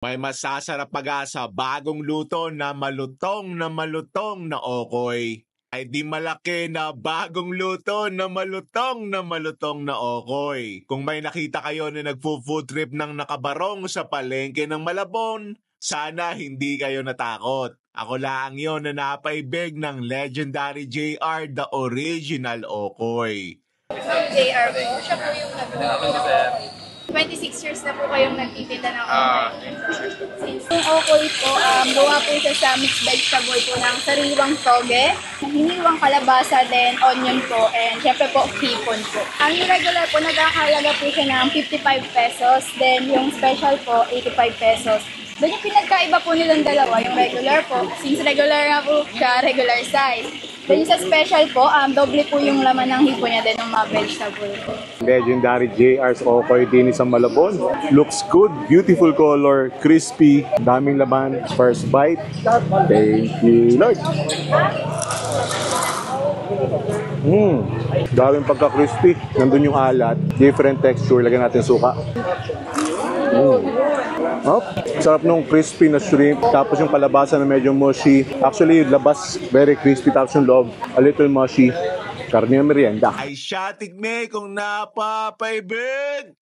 May masasarap pag-asa bagong luto na malutong na okoy. Ay di malaki na bagong luto na malutong na okoy. Kung may nakita kayo na nagfo-food trip ng nakabarong sa palengke ng Malabon, sana hindi kayo natakot. Ako lang yon na napaibig ng legendary JR, the original okoy. JR po, siya po yung 26 years na po kayong nagtitinda ng okoy. Since yung okoy po, gawa po siya sa mixed vegetable po ng sariwang toge, hiniwang kalabasa, then onion po, and syempre po hipon po. Ang regular po, nagkakalaga po siya ng 55 pesos, then yung special po, 85 pesos. Then yung pinagkaiba po nilang dalawa, yung regular po, since regular nga po siya, regular size. Then yung sa special po, doble po yung laman ng hipon niya, then yung mga vegetable po. Legendary JR's okoy din sa Malabon. Looks good, beautiful color, crispy, daming laman, first bite. Thank you, Lord. Daming pagka-crispy. Nandun yung alat, different texture. Lagyan natin suka. Oh, sarap nung crispy na shrimp, tapos yung kalabasa na medyo mushy. Actually, yung labas, very crispy, tapos yung loob, a little mushy. Karne na merienda. Ay siya tigme kung napapaibig!